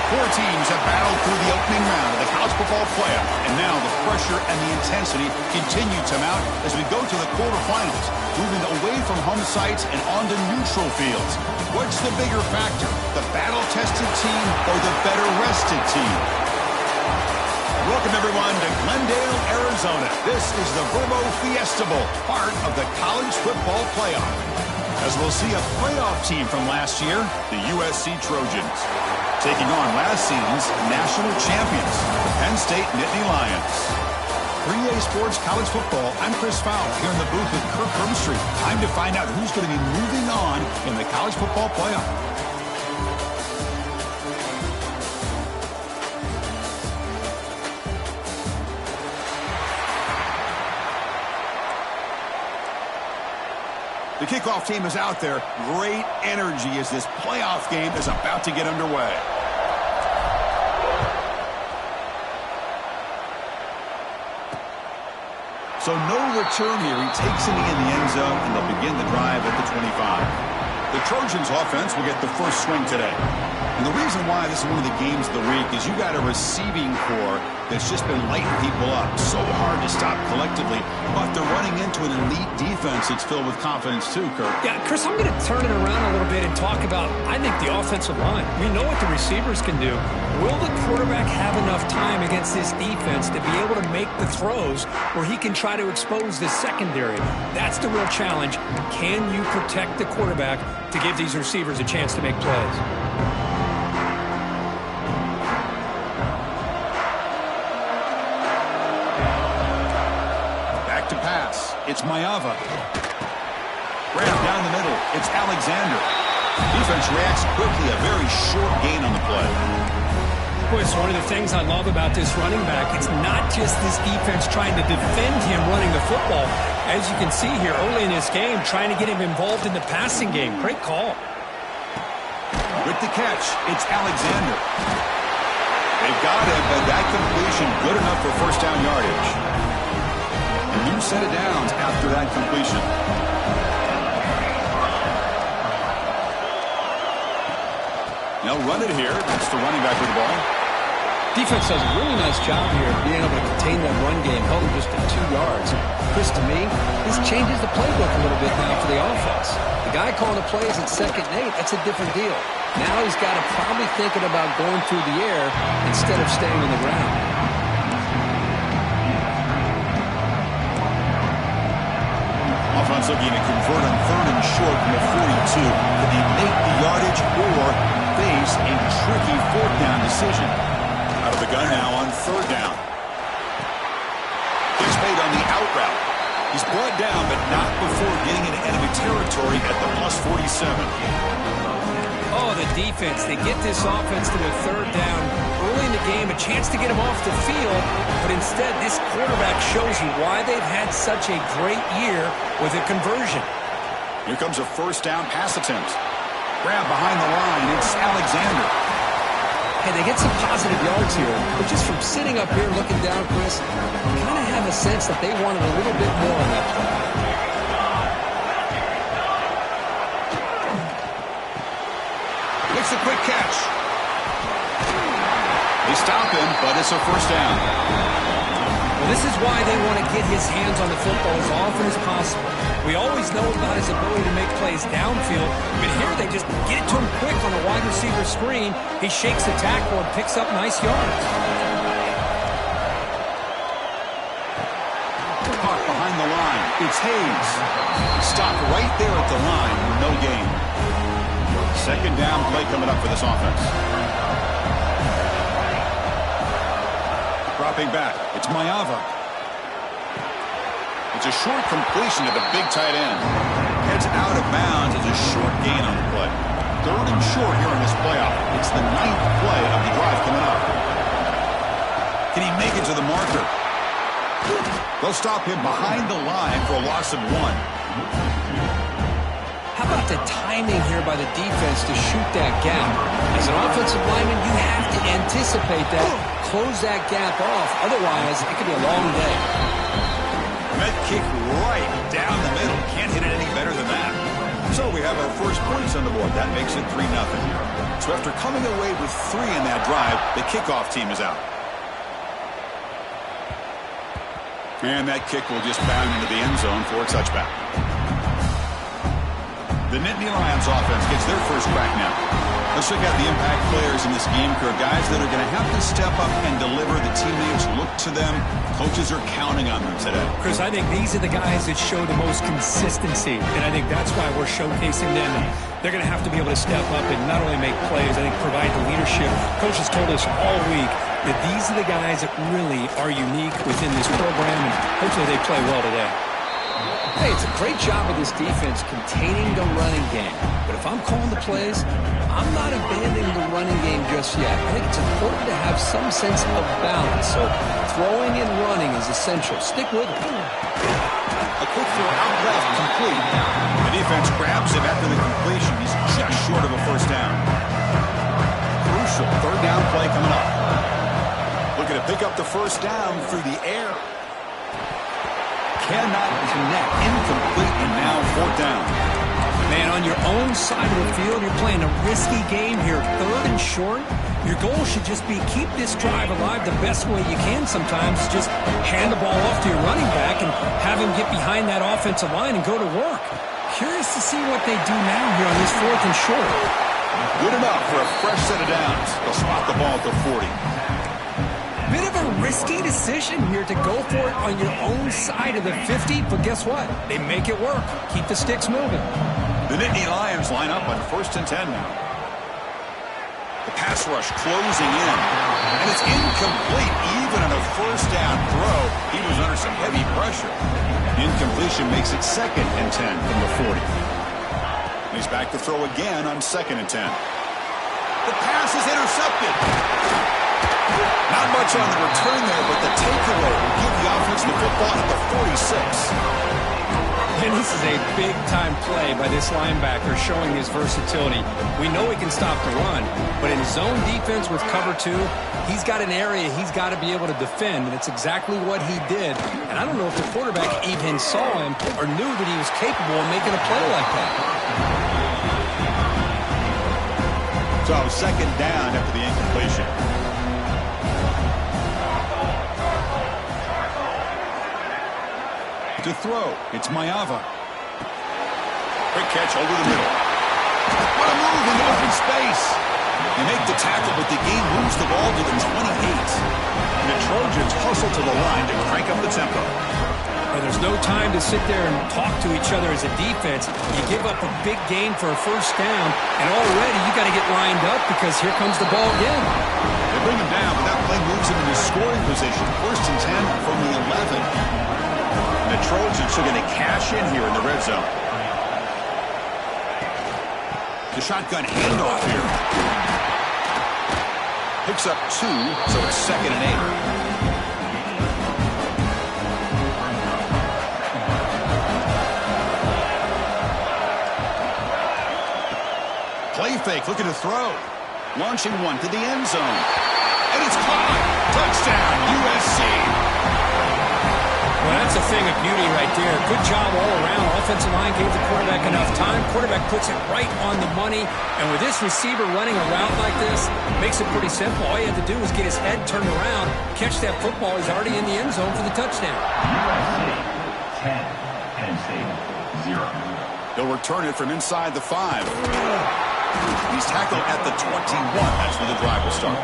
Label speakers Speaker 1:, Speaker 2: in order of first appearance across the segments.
Speaker 1: Four teams have battled through the opening round of the college football playoff, and now the pressure and the intensity continue to mount as we go to the quarterfinals, moving away from home sites and onto neutral fields. What's the bigger factor, the battle-tested team or the better-rested team? Welcome, everyone, to Glendale, Arizona. This is the Verbo Fiesta Bowl, part of the college football playoff. As we'll see a playoff team from last year, the USC Trojans, taking on last season's national champions, the Penn State Nittany Lions. 3A Sports College Football, I'm Chris Fowler here in the booth with Kirk Hermstreet. Time to find out who's going to be moving on in the college football playoff. The kickoff team is out there. Great energy as this playoff game is about to get underway. So no return here. He takes it in the end zone, and they'll begin the drive at the 25. The Trojans offense will get the first swing today. And the reason why this is one of the games of the week is you got a receiving core that's just been lighting people up. So hard to stop collectively, but they're running into an elite defense that's filled with confidence too, Kirk.
Speaker 2: Yeah, Chris, I'm going to turn it around a little bit and talk about, I think, the offensive line. We know what the receivers can do. Will the quarterback have enough time against this defense to be able to make the throws where he can try to expose the secondary? That's the real challenge. Can you protect the quarterback to give these receivers a chance to make plays?
Speaker 1: Back to pass. It's Mayava. Grab down the middle. It's Alexander. Defense reacts quickly. A very short gain on the play.
Speaker 2: Boy, it's one of the things I love about this running back. It's not just this defense trying to defend him running the football. As you can see here early in this game, trying to get him involved in the passing game. Great call.
Speaker 1: With the catch, it's Alexander. They've got him, but that completion good enough for first down yardage. A new set of downs after that completion. They'll run it here. That's the running back with the ball.
Speaker 2: Defense does a really nice job here of being able to contain that run game, held him just at 2 yards. Chris, to me, this changes the playbook a little bit now for the offense. The guy calling the plays at 2nd and 8, that's a different deal. Now he's got to probably thinking about going through the air instead of staying on the ground.
Speaker 1: Offense looking to convert on 3rd and short from the 42. Could they make the yardage or face a tricky 4th down decision? Out of the gun now on 3rd down. He's made on the out route. He's brought down, but not before getting into enemy territory at the +47.
Speaker 2: Oh, the defense. They get this offense to a 3rd down early in the game, a chance to get him off the field, but instead this quarterback shows you why they've had such a great year with a conversion.
Speaker 1: Here comes a 1st down pass attempt. Grab behind the line. It's Alexander.
Speaker 2: Hey, they get some positive yards here, but just from sitting up here looking down, Chris, you kind of have a sense that they wanted a little bit more on that play.
Speaker 1: Makes a quick catch. They stop him, but it's a 1st down.
Speaker 2: Well, this is why they want to get his hands on the football as often as possible. We always know about his ability to make plays downfield, but here they just get it to him quick on a wide receiver screen. He shakes the tackle and picks up nice yards.
Speaker 1: Caught behind the line. It's Hayes. Stopped right there at the line with no gain. 2nd down play coming up for this offense. Dropping back. It's Mayava. It's a short completion to the big tight end. Heads out of bounds as a short gain on the play. 3rd and short here in this playoff. It's the 9th play of the drive coming up. Can he make it to the marker? They'll stop him behind the line for a loss of 1.
Speaker 2: How about the timing here by the defense to shoot that gap? As an offensive lineman, you have to anticipate that, close that gap off. Otherwise, it could be a long day.
Speaker 1: Met kick right down the middle. Can't hit it any better than that. So we have our first points on the board. That makes it 3-0. So after coming away with 3 in that drive, the kickoff team is out. And that kick will just bound into the end zone for a touchback. The Nittany Lions offense gets their first crack now. Let's check out the impact players in this game, Kirk. Guys that are going to have to step up and deliver. The teammates look to them. Coaches are counting on them today.
Speaker 2: Chris, I think these are the guys that show the most consistency, and I think that's why we're showcasing them. They're going to have to be able to step up and not only make plays, I think provide the leadership. Coach has told us all week that these are the guys that really are unique within this program, and hopefully they play well today. Hey, it's a great job of this defense containing the running game. But if I'm calling the plays, I'm not abandoning the running game just yet. I think it's important to have some sense of balance. So throwing and running is essential. Stick with it.
Speaker 1: A quick throw out left, complete. The defense grabs him after the completion. He's just short of a first down. Crucial third down play coming up. Looking to pick up the first down through the air. Cannot connect. Incomplete, and now fourth down.
Speaker 2: Man, on your own side of the field, you're playing a risky game here. Third and short. Your goal should just be keep this drive alive the best way you can sometimes. Just hand the ball off to your running back and have him get behind that offensive line and go to work. Curious to see what they do now here on this fourth and short.
Speaker 1: Good enough for a fresh set of downs. They'll spot the ball at the 40.
Speaker 2: Bit of a risky decision here to go for it on your own side of the 50, but guess what? They make it work. Keep the sticks moving.
Speaker 1: The Nittany Lions line up on 1st and 10 now. The pass rush closing in, and it's incomplete. Even on a first down throw, he was under some heavy pressure. Incompletion makes it 2nd and 10 from the 40. He's back to throw again on 2nd and 10. The pass is intercepted. Not much on the return there, but the takeaway will give the offense the football at the 46.
Speaker 2: And this is a big-time play by this linebacker showing his versatility. We know he can stop the run, but in zone defense with cover 2, he's got an area he's got to be able to defend, and it's exactly what he did. And I don't know if the quarterback even saw him or knew that he was capable of making a play like that.
Speaker 1: So 2nd down after the incompletion. To throw, it's Mayava. Quick catch over the middle. What a move in open space. They make the tackle, but the game moves the ball to the 28. And the Trojans hustle to the line to crank up the tempo.
Speaker 2: Well, there's no time to sit there and talk to each other as a defense. You give up a big gain for a first down, and already you got to get lined up because here comes the ball again.
Speaker 1: They bring him down, but that play moves him into scoring position. 1st and 10 from the 11. The Trojans are going to cash in here in the red zone. The shotgun handoff here. Picks up 2, so it's 2nd and 8. Play fake, looking to throw. Launching one to the end zone. And it's caught. Touchdown, USC.
Speaker 2: Well, that's a thing of beauty right there. Good job all around. Offensive line gave the quarterback enough time. Quarterback puts it right on the money. And with this receiver running a route like this, makes it pretty simple. All you have to do is get his head turned around, catch that football. He's already in the end zone for the touchdown.
Speaker 3: 10, Penn State 0.
Speaker 1: They'll return it from inside the 5. He's tackled at the 21. That's where the drive will start.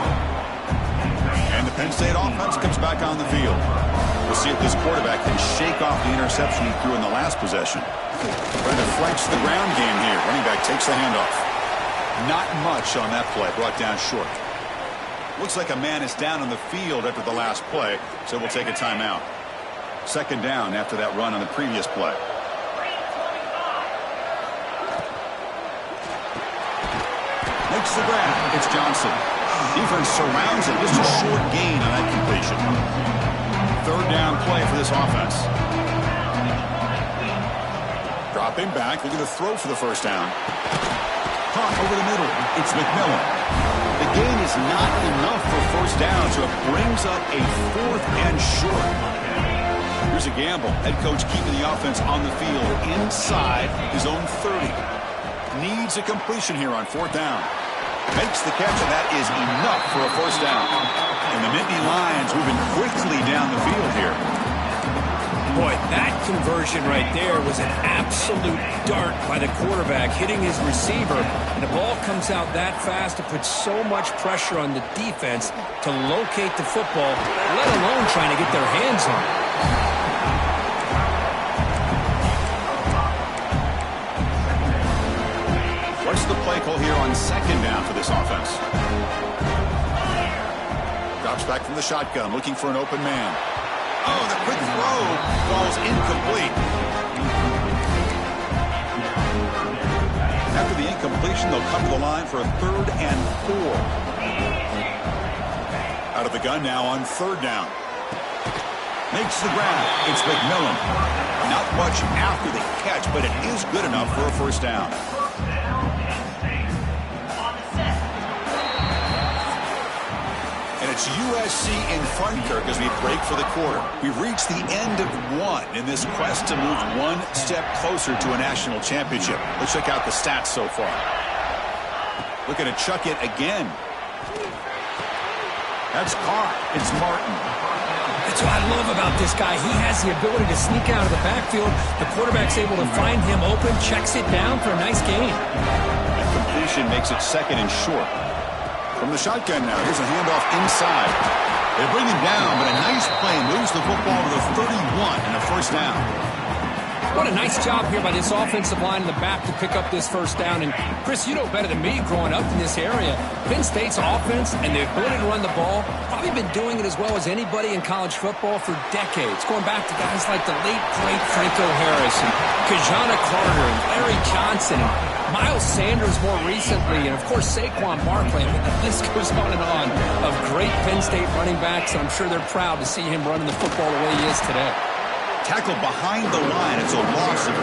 Speaker 1: And the Penn State offense comes back on the field. We'll see if this quarterback can shake off the interception he threw in the last possession. Trying to flex the ground game here. Running back takes the handoff. Not much on that play. Brought down short. Looks like a man is down on the field after the last play, so we'll take a timeout. 2nd down after that run on the previous play. Makes the grab. It's Johnson. Defense surrounds him. Just a short gain on that completion. 3rd down play for this offense. Dropping back, looking to throw for the first down. Caught over the middle. It's McMillan. The gain is not enough for first down, so it brings up a 4th and short. Here's a gamble. Head coach keeping the offense on the field inside his own 30. needs a completion here on 4th down. Makes the catch, and that is enough for a 1st down. And the Nittany Lions moving quickly down the field here.
Speaker 2: Boy, that conversion right there was an absolute dart by the quarterback, hitting his receiver. And the ball comes out that fast to put so much pressure on the defense to locate the football, let alone trying to get their hands on it.
Speaker 1: What's the play call here on 2nd down for this offense? Drops back from the shotgun, looking for an open man. Oh, the quick throw falls incomplete. After the incompletion, they'll come to the line for a 3rd and 4. Out of the gun now on 3rd down. Makes the grab. It's McMillan. Not much after the catch, but it is good enough for a 1st down. It's USC in front, Kirk, as we break for the quarter. We've reached the end of one in this quest to move one step closer to a national championship. Let's check out the stats so far. Looking to chuck it again. That's caught. It's Martin.
Speaker 2: That's what I love about this guy. He has the ability to sneak out of the backfield. The quarterback's able to find him open, checks it down for a nice gain.
Speaker 1: That completion makes it 2nd and short. From the shotgun now, here's a handoff inside. They bring him down, but a nice play moves the football to the 31 and a 1st down.
Speaker 2: What a nice job here by this offensive line in the back to pick up this 1st down. And, Chris, you know better than me growing up in this area, Penn State's offense and the ability to run the ball, probably been doing it as well as anybody in college football for decades, going back to guys like the late, great Franco Harris and Kajana Carter and Larry Johnson and Miles Sanders more recently, and, of course, Saquon Barkley. I mean, the list goes on and on of great Penn State running backs, and I'm sure they're proud to see him running the football the way he is today.
Speaker 1: Tackled behind the line. It's a loss of 2.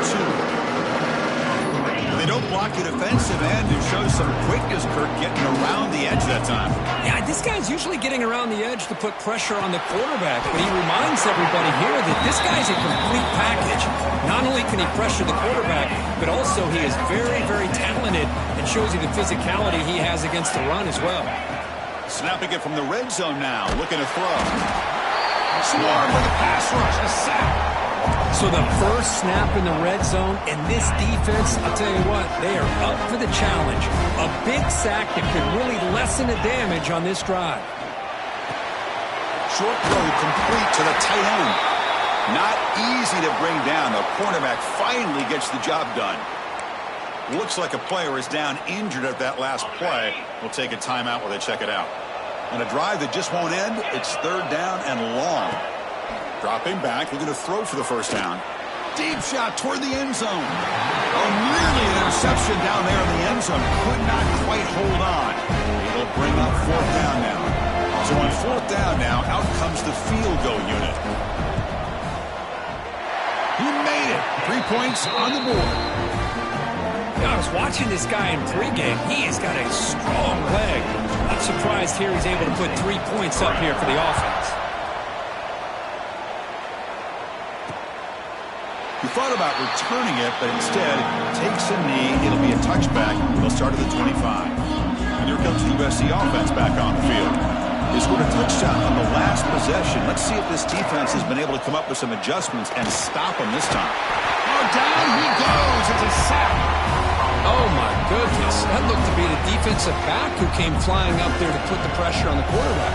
Speaker 1: They don't block the defensive end and show some quickness, Kirk, getting around the edge that time.
Speaker 2: Yeah, this guy's usually getting around the edge to put pressure on the quarterback, but he reminds everybody here that this guy's a complete package. Not only can he pressure the quarterback, but also he is very, very talented and shows you the physicality he has against the run as well.
Speaker 1: Snapping it from the red zone now, looking to throw. Swarm with a pass rush, a sack.
Speaker 2: So the first snap in the red zone, and this defense, I'll tell you what, they are up for the challenge. A big sack that could really lessen the damage on this drive.
Speaker 1: Short throw complete to the tight end. Not easy to bring down. The cornerback finally gets the job done. Looks like a player is down injured at that last play. We'll take a timeout while they check it out. On a drive that just won't end, it's 3rd down and long. Dropping back, looking to throw for the 1st down. Deep shot toward the end zone. Oh, nearly an interception down there in the end zone. Could not quite hold on. It'll bring up 4th down now. So on 4th down now, out comes the field goal unit. He made it. 3 points on the board.
Speaker 2: I was watching this guy in pregame. He has got a strong leg. I'm surprised here he's able to put 3 points up here for the offense.
Speaker 1: He thought about returning it, but instead takes a knee. It'll be a touchback. They'll start at the 25. And here comes the USC offense back on the field. They scored a touchdown on the last possession. Let's see if this defense has been able to come up with some adjustments and stop them this time. Oh, down he goes. It's a sack.
Speaker 2: Oh, my goodness. That looked to be the defensive back who came flying up there to put the pressure on the quarterback.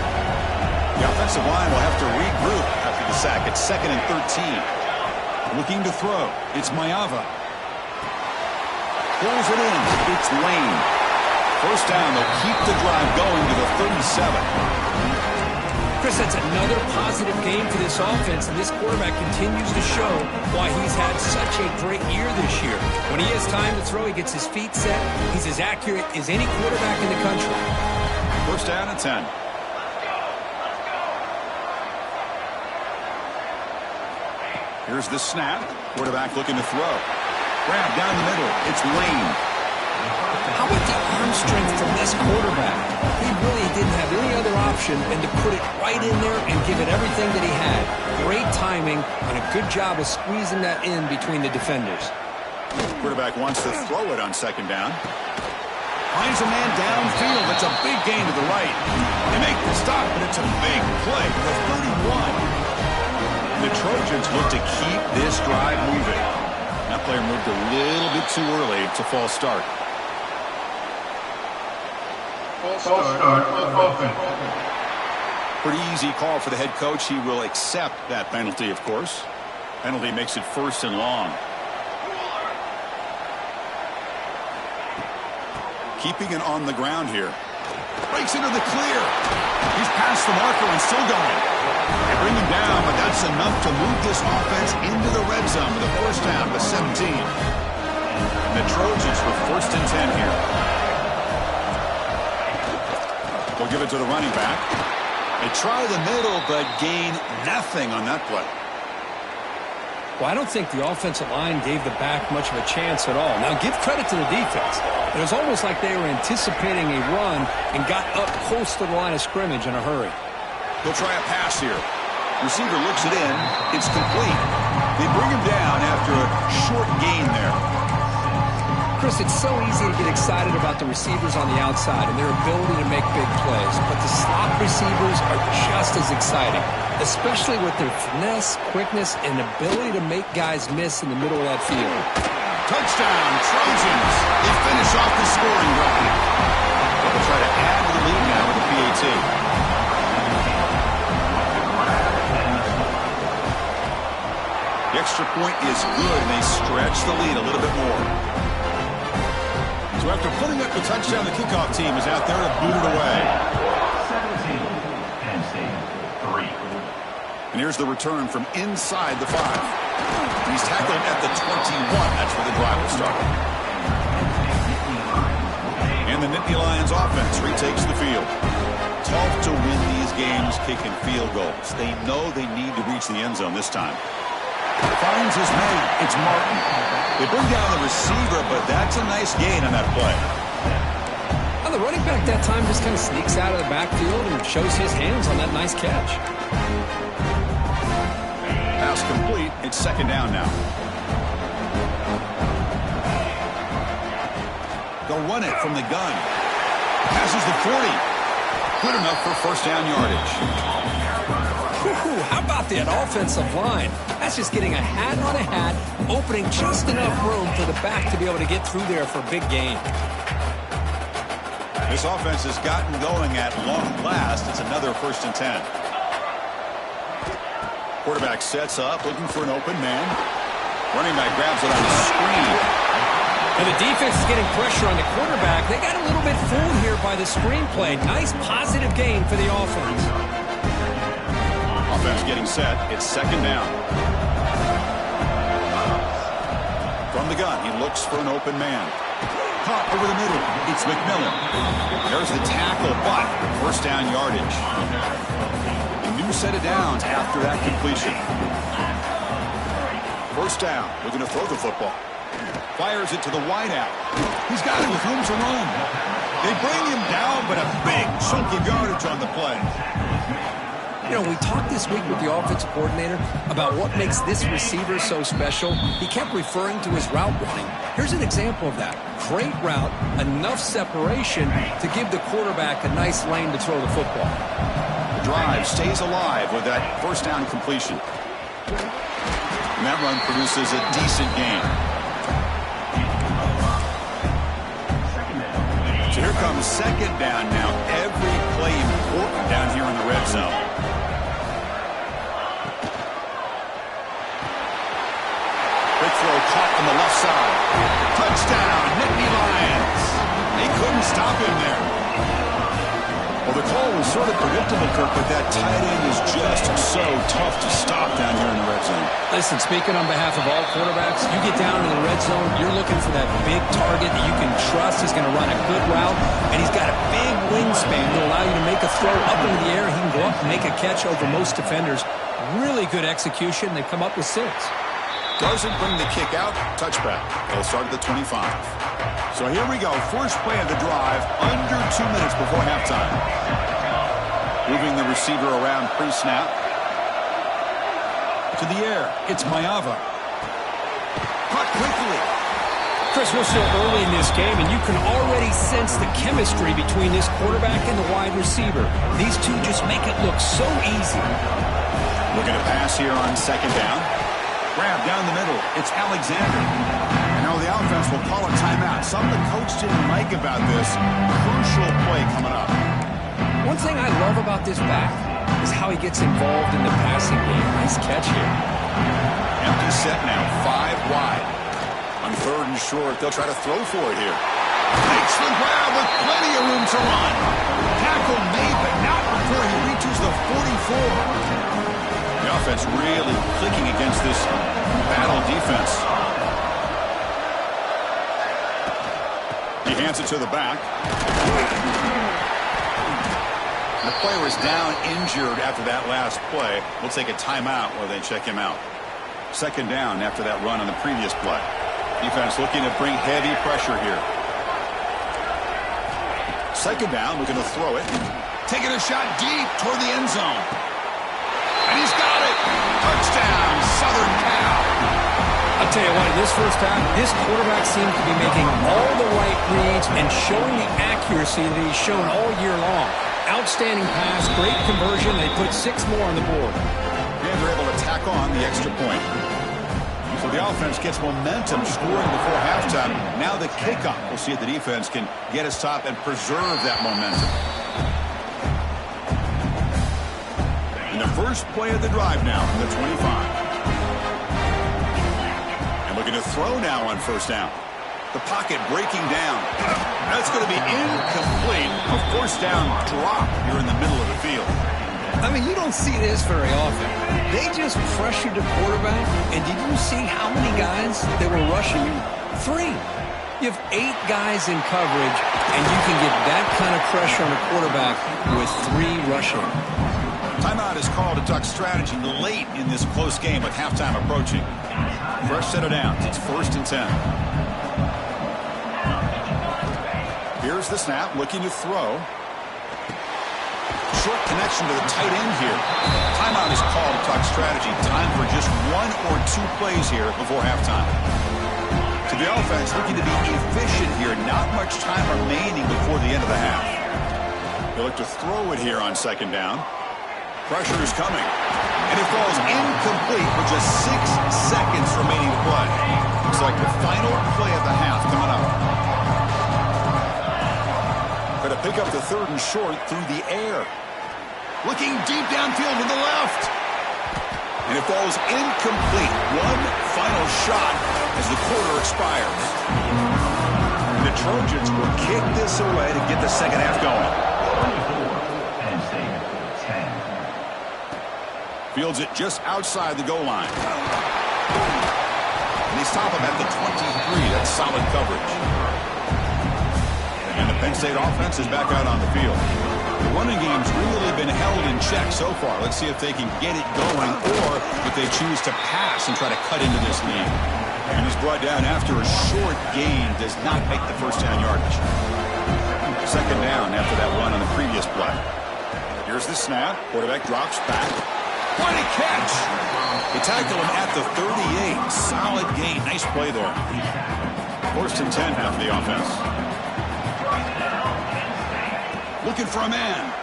Speaker 1: The offensive line will have to regroup after the sack. It's 2nd and 13. Looking to throw. It's Mayava. Pulls it in. It's Lane. 1st down. They'll keep the drive going to the 37.
Speaker 2: Chris, that's another positive game for this offense, and this quarterback continues to show why he's had such a great year this year. When he has time to throw, he gets his feet set. He's as accurate as any quarterback in the country.
Speaker 1: 1st down and 10. Here's the snap. Quarterback looking to throw. Grab down the middle. It's Lane.
Speaker 2: How about the arm strength from this quarterback? He really didn't have any other option than to put it right in there and give it everything that he had. Great timing and a good job of squeezing that in between the defenders.
Speaker 1: Quarterback wants to throw it on second down. Finds a man downfield. It's a big gain to the right. They make the stop, and it's a big play for 31. And the Trojans look to keep this drive moving. That player moved a little bit too early. It's a false start. Pretty easy call for the head coach. He will accept that penalty, of course. Penalty makes it 1st and long. Keeping it on the ground here. Breaks into the clear. He's past the marker and still going. They bring him down, but that's enough to move this offense into the red zone with a 1st down to 17. And the Trojans with 1st and 10 here. They'll give it to the running back. They try the middle, but gain nothing on that play.
Speaker 2: Well, I don't think the offensive line gave the back much of a chance at all. Now, give credit to the defense. It was almost like they were anticipating a run and got up close to the line of scrimmage in a hurry.
Speaker 1: He'll try a pass here. Receiver looks it in. It's complete. They bring him down after a short gain there.
Speaker 2: Chris, it's so easy to get excited about the receivers on the outside and their ability to make big plays, but the slot receivers are just as exciting, especially with their finesse, quickness, and ability to make guys miss in the middle of that field.
Speaker 1: Touchdown, Trojans. They finish off the scoring drive. They'll try to add to the lead now with a PAT. The extra point is good, and they stretch the lead a little bit more. So after putting up the touchdown, the kickoff team is out there to boot it away.
Speaker 3: 17, Penn State, 3.
Speaker 1: And here's the return from inside the 5. He's tackled at the 21. That's where the drive will start. And the Nittany Lions offense retakes the field. Tough to win these games kicking field goals. They know they need to reach the end zone this time. Finds his man. It's Martin. They bring down the receiver, but that's a nice gain on that play.
Speaker 2: Well, the running back that time just kind of sneaks out of the backfield and shows his hands on that nice catch.
Speaker 1: Pass complete. It's 2nd down now. They'll run it from the gun. Passes the 40. Good enough for 1st down yardage.
Speaker 2: Whew, how about that offensive line? That's just getting a hat on a hat, opening just enough room for the back to be able to get through there for a big gain.
Speaker 1: This offense has gotten going at long last. It's another 1st and 10. Quarterback sets up, looking for an open man. Running back grabs it on the screen.
Speaker 2: And the defense is getting pressure on the quarterback. They got a little bit fooled here by the screen play. Nice positive gain for the offense.
Speaker 1: Offense getting set. It's 2nd down. From the gun, he looks for an open man. Caught over the middle. It's McMillan. There's the tackle, but 1st down yardage. A new set of downs after that completion. 1st down. Looking to throw the football. Fires it to the wideout. He's got it with room to run. They bring him down, but a big chunk of yardage on the play.
Speaker 2: You know, we talked this week with the offensive coordinator about what makes this receiver so special. He kept referring to his route running. Here's an example of that. Great route, enough separation to give the quarterback a nice lane to throw the football.
Speaker 1: The drive stays alive with that 1st down completion. And that run produces a decent gain. So here comes 2nd down now. Every play important down here in the red zone. Big throw caught on the left side. Touchdown, Nittany Lions. They couldn't stop him there. Well, the call was sort of predictable, Kirk, but that tight end is just so tough to stop down here in the red zone.
Speaker 2: Listen, speaking on behalf of all quarterbacks, you get down in the red zone, you're looking for that big target that you can trust is going to run a good route, and he's got a big wingspan to allow you to make a throw up into the air. He can go up and make a catch over most defenders. Really good execution. They come up with 6.
Speaker 1: Doesn't bring the kick out. Touchback. They'll start at the 25. So here we go. First play of the drive. Under 2 minutes before halftime. Moving the receiver around pre-snap. To the air. It's Mayava. Caught quickly.
Speaker 2: Chris, we're still early in this game, and you can already sense the chemistry between this quarterback and the wide receiver. These two just make it look so easy.
Speaker 1: Looking to pass here on second down. Grab down the middle. It's Alexander. And now the offense will call a timeout. Something the coach didn't like about this. Crucial play coming up.
Speaker 2: One thing I love about this back is how he gets involved in the passing game. Nice catch here.
Speaker 1: Empty set now, 5 wide. On third and short, they'll try to throw for it here. Makes the grab with plenty of room to run. Tackle made, but not before he reaches the 44. The offense really clicking against this battle defense. He hands it to the back. The player is down injured after that last play. We'll take a timeout while they check him out. Second down after that run on the previous play. Defense looking to bring heavy pressure here. Second down, looking to throw it. Taking a shot deep toward the end zone. And he's got it. Touchdown, Southern Cal.
Speaker 2: I'll tell you what, in this first half, this quarterback seems to be making all the right reads and showing the accuracy that he's shown all year long. Outstanding pass, great conversion. They put 6 more on the board.
Speaker 1: And they're able to tack on the extra point. So the offense gets momentum scoring before halftime. Now the kickoff. We'll see if the defense can get a stop and preserve that momentum. And the first play of the drive now from the 25. And looking to throw now on first down. The pocket breaking down. That's going to be incomplete. A first down drop here in the middle of the field.
Speaker 2: I mean, you don't see this very often. They just pressured the quarterback, and did you see how many guys they were rushing? 3. You have 8 guys in coverage, and you can get that kind of pressure on a quarterback with 3 rushing.
Speaker 1: Timeout is called to duck strategy late in this close game with halftime approaching. Fresh set of downs. It's 1st and 10. Here's the snap, looking to throw. Short connection to the tight end here. Timeout is called to talk strategy. Time for just 1 or 2 plays here before halftime. To the offense, looking to be efficient here. Not much time remaining before the end of the half. They look to throw it here on second down. Pressure is coming. And it falls incomplete with just 6 seconds remaining to play. Looks like the final play of the half coming up. Going to pick up the third and short through the air. Looking deep downfield to the left. And it falls incomplete. One final shot as the quarter expires. The Trojans will kick this away to get the second half going.
Speaker 3: Penn State, 10.
Speaker 1: Fields it just outside the goal line. And they stop him at the 23. That's solid coverage. And the Penn State offense is back out on the field. The running game's really been held in check so far. Let's see if they can get it going or if they choose to pass and try to cut into this lead. And he's brought down after a short gain. Does not make the first down yardage. Second down after that run on the previous play. Here's the snap. Quarterback drops back. What a catch! They tackle him at the 38. Solid gain. Nice play there. 1st and 10 half of the offense. Looking for a man.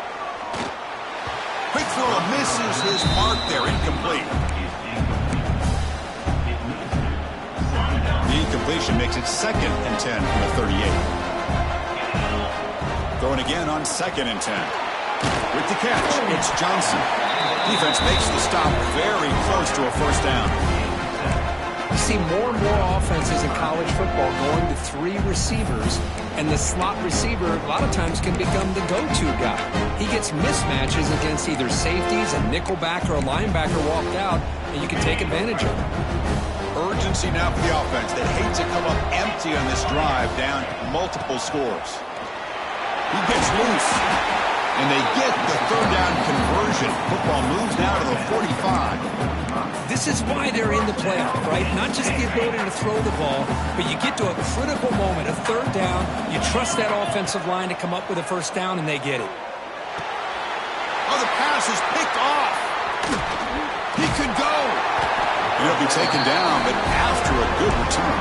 Speaker 1: Quick throw misses his mark there. Incomplete. The incompletion makes it 2nd and 10 from the 38. Going again on 2nd and 10. With the catch, it's Johnson. Defense makes the stop very close to a first down.
Speaker 2: You see more and more offenses in college football going to 3 receivers, and the slot receiver a lot of times can become the go-to guy. He gets mismatches against either safeties, a nickelback, or a linebacker walked out, and you can take advantage of it.
Speaker 1: Urgency now for the offense. They hate to come up empty on this drive, down multiple scores. He gets loose, and they get the third down conversion. Football moves now to the 45.
Speaker 2: This is why they're in the playoff, right? Not just the ability to throw the ball, but you get to a critical moment, a third down. You trust that offensive line to come up with a first down, and they get it.
Speaker 1: Oh, the pass is picked off. He could go. He'll be taken down, but after a good return.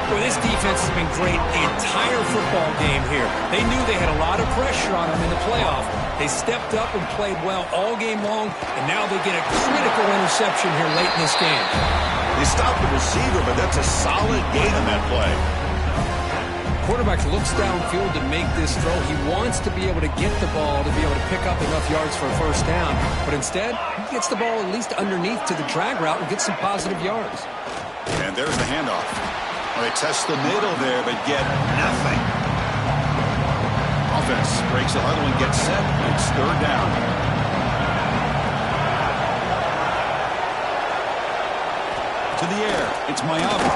Speaker 2: Well, this defense has been great the entire football game here. They knew they had a lot of pressure on them in the playoff. They stepped up and played well all game long, and now they get a critical interception here late in this game.
Speaker 1: They stopped the receiver, but that's a solid gain on that play.
Speaker 2: Quarterback looks downfield to make this throw. He wants to be able to get the ball to be able to pick up enough yards for a first down. But instead, he gets the ball at least underneath to the drag route and gets some positive yards.
Speaker 1: And there's the handoff. Well, they test the middle there, but get nothing. Offense breaks the huddle and gets set. It's third down. To the air. It's Mayava.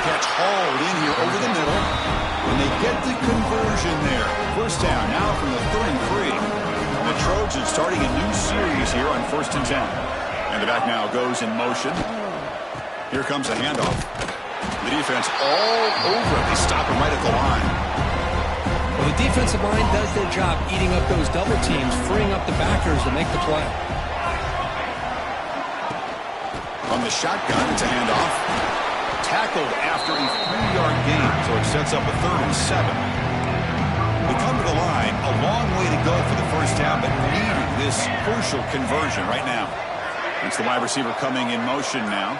Speaker 1: Catch hauled in here over the middle. And they get the conversion there. First down now from the 33. And the Trojans starting a new series here on 1st and 10. And the back now goes in motion. Here comes a handoff. The defense all over it. They stop him right at the line.
Speaker 2: Well, the defensive line does their job eating up those double teams, freeing up the backers to make the play.
Speaker 1: On the shotgun, it's a handoff. Tackled after a 3-yard gain, so it sets up a 3rd and 7. We come to the line, a long way to go for the first down, but needing this crucial conversion right now. It's the wide receiver coming in motion now.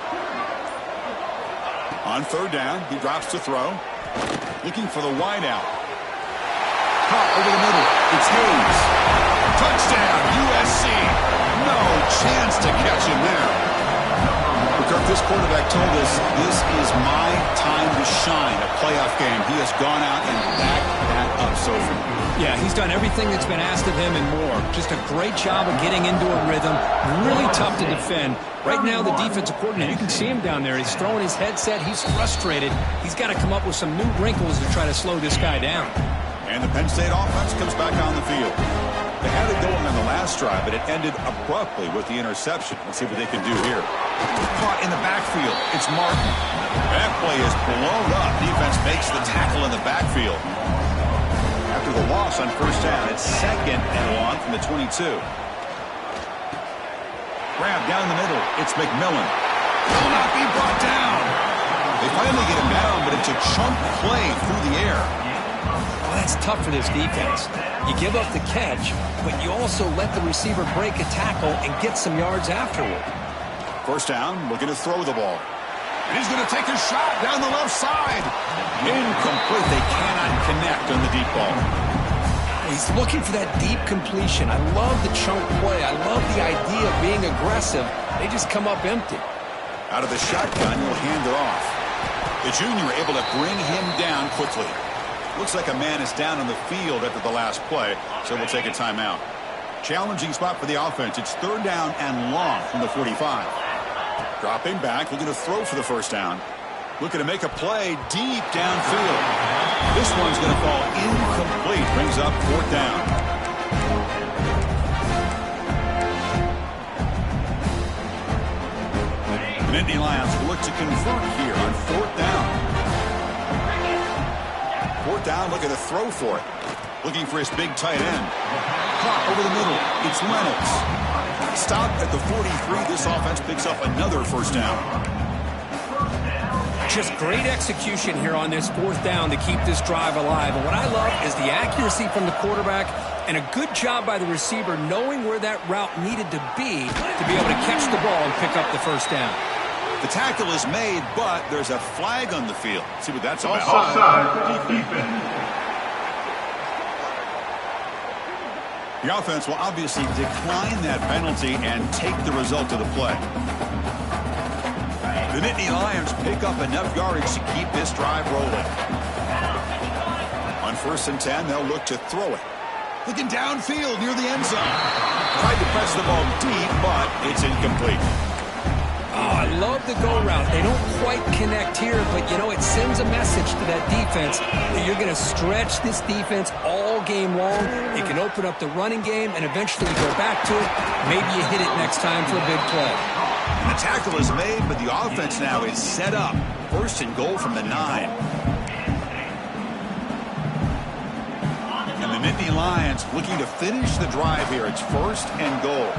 Speaker 1: On 3rd down, he drops to throw. Looking for the wide out. Caught over the middle. It's Hayes. Touchdown, USC. No chance to catch him there. Kirk, this quarterback told us this is my time to shine, a playoff game. He has gone out and backed that up so far.
Speaker 2: Yeah, he's done everything that's been asked of him and more. Just a great job of getting into a rhythm. Really tough to defend. Right now, the defensive coordinator, you can see him down there. He's throwing his headset. He's frustrated. He's got to come up with some new wrinkles to try to slow this guy down.
Speaker 1: And the Penn State offense comes back on the field. They had it going on the last drive, but it ended abruptly with the interception. Let's see what they can do here. Caught in the backfield. It's Martin. That play is blown up. Defense makes the tackle in the backfield. After the loss on first down, it's 2nd and long from the 22. Grab down the middle. It's McMillan. Will not be brought down. They finally get him down, but it's a chunk play through the air.
Speaker 2: Well, that's tough for this defense. You give up the catch, but you also let the receiver break a tackle and get some yards afterward.
Speaker 1: First down, looking to throw the ball. And he's going to take a shot down the left side. Incomplete. They cannot connect on the deep ball.
Speaker 2: He's looking for that deep completion. I love the chunk play. I love the idea of being aggressive. They just come up empty.
Speaker 1: Out of the shotgun, he'll hand it off. The junior able to bring him down quickly. Looks like a man is down on the field after the last play, so we'll take a timeout. Challenging spot for the offense. It's 3rd down and long from the 45. Dropping back, looking to throw for the first down. Looking to make a play deep downfield. This one's going to fall incomplete. Brings up 4th down. The Nittany Lions will look to convert here on 4th down. 4th down, looking to throw for it. Looking for his big tight end. Caught over the middle. It's Lennox. Stopped at the 43. This offense picks up another first down.
Speaker 2: Just great execution here on this 4th down to keep this drive alive. And what I love is the accuracy from the quarterback and a good job by the receiver knowing where that route needed to be able to catch the ball and pick up the first down.
Speaker 1: The tackle is made, but there's a flag on the field. Let's see what that's about.
Speaker 3: Offside defense.
Speaker 1: The offense will obviously decline that penalty and take the result of the play. The Nittany Lions pick up enough yardage to keep this drive rolling. On 1st and 10, they'll look to throw it. Looking downfield near the end zone. Tried to press the ball deep, but it's incomplete.
Speaker 2: Oh, I love the go route. They don't quite connect here, but, you know, it sends a message to that defense that you're going to stretch this defense all game long. It can open up the running game, and eventually you go back to it. Maybe you hit it next time for a big play.
Speaker 1: And the tackle is made, but the offense now is set up. 1st and goal from the 9. And the Nittany Lions looking to finish the drive here. It's 1st and goal.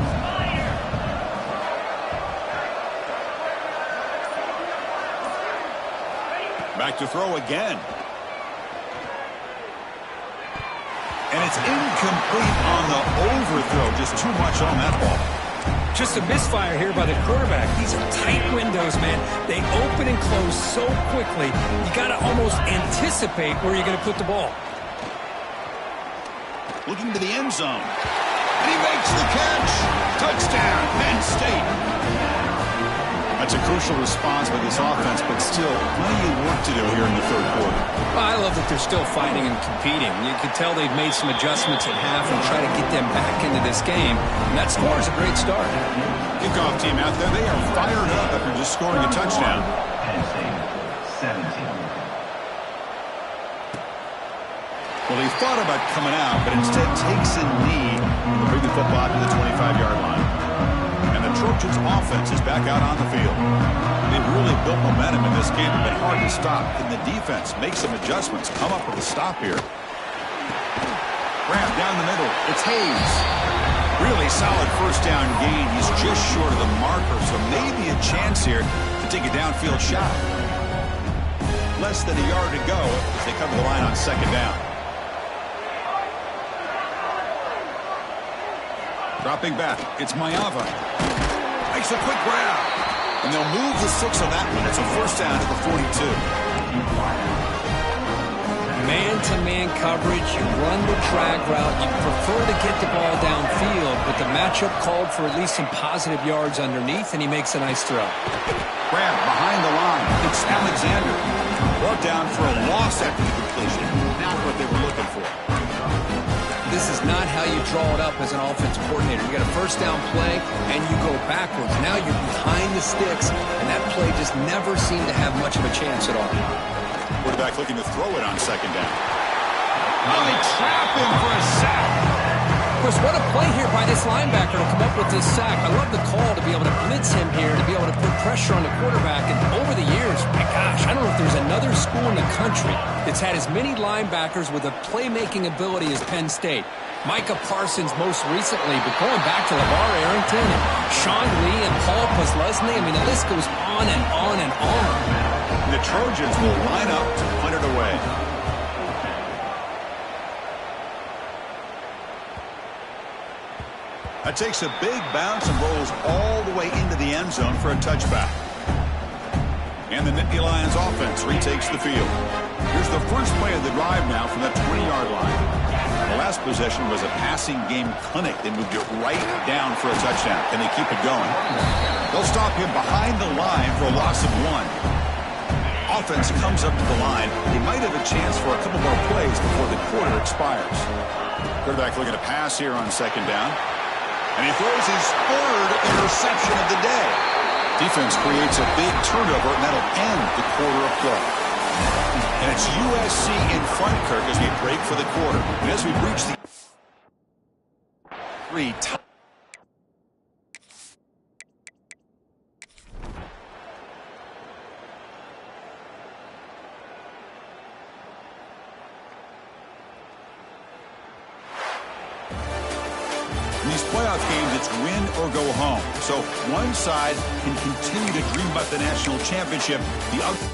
Speaker 1: Back to throw again. And it's incomplete on the overthrow. Just too much on that ball.
Speaker 2: Just a misfire here by the quarterback. These are tight windows, man. They open and close so quickly. You got to almost anticipate where you're going to put the ball.
Speaker 1: Looking to the end zone. And he makes the catch. Touchdown, Penn State. That's a crucial response by this offense, but still plenty of work to do here in the third quarter.
Speaker 2: Well, I love that they're still fighting and competing. You can tell they've made some adjustments at half and try to get them back into this game. And that score is a great start.
Speaker 1: Kickoff team out there, they are fired up after just scoring a touchdown.
Speaker 3: Penn State 17.
Speaker 1: Well, he thought about coming out, but instead takes a knee to bring the football out to the 25-yard line. And the Trojans' offense is back out on the field. They've really built momentum in this game. It's been hard to stop. Can the defense make some adjustments? Come up with a stop here. Grab down the middle. It's Hayes. Really solid first down gain. He's just short of the marker, so maybe a chance here to take a downfield shot. Less than a yard to go as they come to the line on second down. Dropping back, it's Mayava. Makes a quick grab. And they'll move the 6 on that one. It's a first down at the 42.
Speaker 2: Man-to-man coverage, you run the drag route. You prefer to get the ball downfield, but the matchup called for at least some positive yards underneath, and he makes a nice throw.
Speaker 1: Grab behind the line. It's Alexander. Brought down for a loss after the completion. Not what they were looking for.
Speaker 2: This is not how you draw it up as an offensive coordinator. You got a first down play, and you go backwards. Now you're behind the sticks, and that play just never seemed to have much of a chance at all.
Speaker 1: Quarterback looking to throw it on second down. Oh, they trap him for a sack.
Speaker 2: Of course, what a play here by this linebacker to come up with this sack. I love the call to be able to blitz him here, to be able to put pressure on the quarterback. And over the years, my gosh, I don't know if there's another school in the country that's had as many linebackers with a playmaking ability as Penn State. Micah Parsons most recently, but going back to LeVar Arrington and Sean Lee and Paul Posluszny, I mean, the list goes on and on and on.
Speaker 1: The Trojans will line up to punt it away. That takes a big bounce and rolls all the way into the end zone for a touchback. And the Nittany Lions offense retakes the field. Here's the first play of the drive now from the 20-yard line. The last possession was a passing game clinic. They moved it right down for a touchdown. Can they keep it going? They'll stop him behind the line for a loss of 1. Offense comes up to the line. They might have a chance for a couple more plays before the quarter expires. Quarterback looking to pass here on second down. And he throws his third interception of the day. Defense creates a big turnover, and that'll end the quarter of play. And it's USC in front, Kirk, as we break for the quarter. And as we reach the 3 times. In these playoff games, it's win or go home. So one side can continue to dream about the national championship. The other